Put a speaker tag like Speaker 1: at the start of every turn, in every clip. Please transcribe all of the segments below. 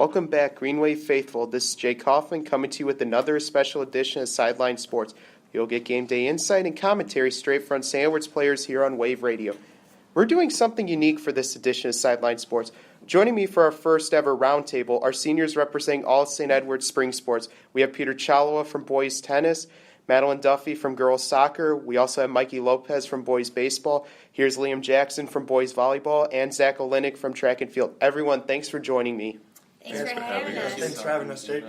Speaker 1: Welcome back, Green Wave faithful. This is Jay Kaufman coming to you with another special edition of Sideline Sports. You'll get game day insight and commentary straight from St. Edward's players here on Wave Radio. We're doing something unique for this edition of Sideline Sports. Joining me for our first ever roundtable are seniors representing all St. Edward's spring sports. We have Peter Chalawa from boys tennis, Madeline Duffy from girls soccer. We also have Mikey Lopez from boys baseball. Here's Liam Jackson from boys volleyball and Zach Olenek from track and field. Everyone, thanks for joining me.
Speaker 2: Thanks for having us.
Speaker 3: Thanks for having us, Jake.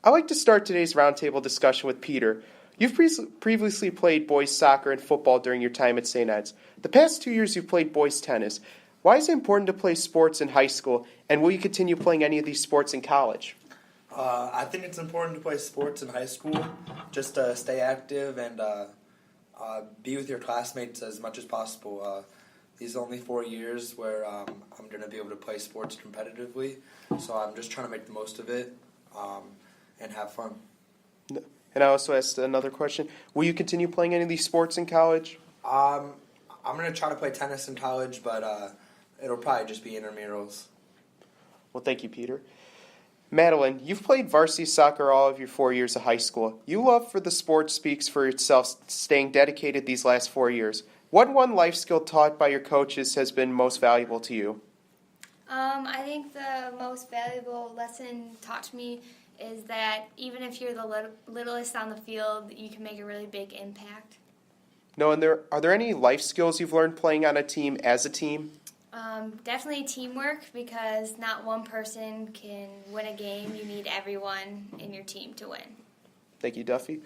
Speaker 1: I'd like to start today's roundtable discussion with Peter. You've previously played boys soccer and football during your time at St. Ed's. The past 2 years you've played boys tennis. Why is it important to play sports in high school, and will you continue playing any of these sports in college?
Speaker 3: I think it's important to play sports in high school, just to stay active and be with your classmates as much as possible. These are only 4 years where I'm going to be able to play sports competitively, so I'm just trying to make the most of it and have fun.
Speaker 1: And I also asked another question. Will you continue playing any of these sports in college?
Speaker 3: I'm going to try to play tennis in college, but it'll probably just be intramurals.
Speaker 1: Well, thank you, Peter. Madeline, you've played varsity soccer all of your 4 years of high school. Your love for the sport speaks for itself, staying dedicated these last 4 years. What one life skill taught by your coaches has been most valuable to you?
Speaker 2: I think the most valuable lesson taught to me is that even if you're the littlest on the field, you can make a really big impact.
Speaker 1: No, and are there any life skills you've learned playing on a team as a team?
Speaker 2: Definitely teamwork, because not one person can win a game. You need everyone in your team to win.
Speaker 1: Thank you, Duffy.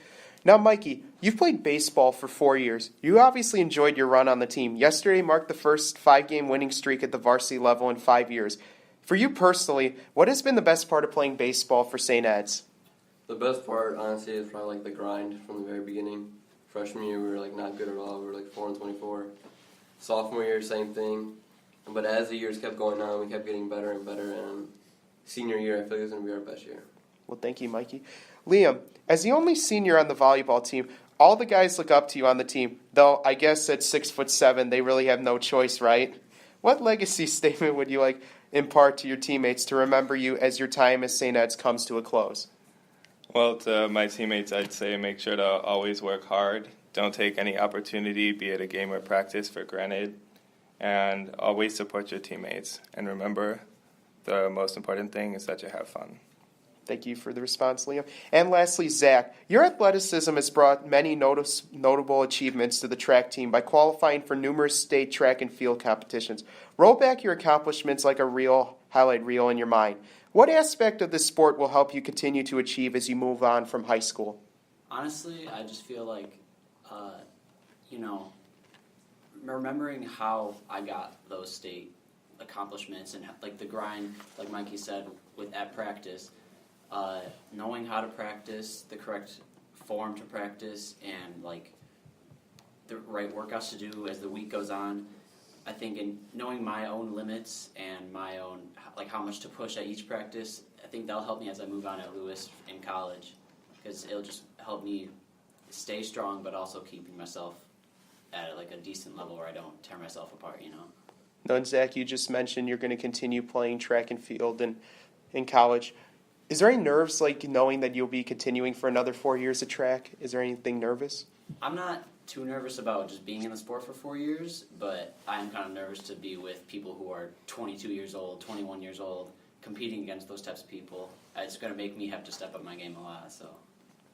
Speaker 1: Now, Mikey, you've played baseball for 4 years. You obviously enjoyed your run on the team. Yesterday marked the first 5-game winning streak at the varsity level in 5 years. For you personally, what has been the best part of playing baseball for St. Ed's?
Speaker 4: The best part, honestly, is probably the grind from the very beginning. Freshman year, we were not good at all. We were 4-24. Sophomore year, same thing. But as the years kept going on, we kept getting better and better. And senior year, I feel like it's going to be our best year.
Speaker 1: Well, thank you, Mikey. Liam, as the only senior on the volleyball team, all the guys look up to you on the team. Though I guess at 6'7", they really have no choice, right? What legacy statement would you impart to your teammates to remember you as your time at St. Ed's comes to a close?
Speaker 5: Well, to my teammates, I'd say make sure to always work hard. Don't take any opportunity, be it a game or practice, for granted. And always support your teammates. And remember, the most important thing is that you have fun.
Speaker 1: Thank you for the response, Liam. And lastly, Zach, your athleticism has brought many notable achievements to the track team by qualifying for numerous state track and field competitions. Roll back your accomplishments like a real highlight reel in your mind. What aspect of this sport will help you continue to achieve as you move on from high school?
Speaker 6: Honestly, I just feel remembering how I got those state accomplishments and the grind, like Mikey said, at practice, knowing how to practice, the correct form to practice, and the right workouts to do as the week goes on. I think in knowing my own limits and my own how much to push at each practice, I think that'll help me as I move on at Lewis in college, because it'll just help me stay strong, but also keeping myself at a decent level where I don't tear myself apart.
Speaker 1: No, and Zach, you just mentioned you're going to continue playing track and field in college. Is there any nerves knowing that you'll be continuing for another 4 years of track? Is there anything nervous?
Speaker 6: I'm not too nervous about just being in the sport for 4 years, but I am kind of nervous to be with people who are 22 years old, 21 years old, competing against those types of people. It's going to make me have to step up my game a lot. So.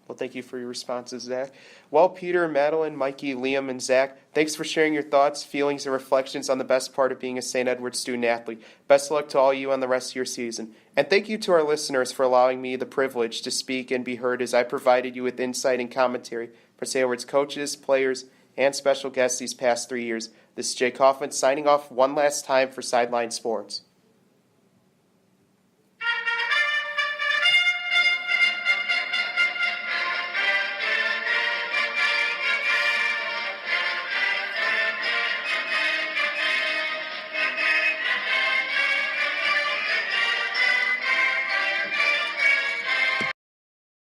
Speaker 1: Well, thank you for your responses, Zach. Well, Peter, Madeline, Mikey, Liam, and Zach, thanks for sharing your thoughts, feelings, and reflections on the best part of being a St. Edward student-athlete. Best of luck to all you on the rest of your season. And thank you to our listeners for allowing me the privilege to speak and be heard as I provided you with insight and commentary for St. Edward's coaches, players, and special guests these past 3 years. This is Jay Kaufman signing off one last time for Sideline Sports.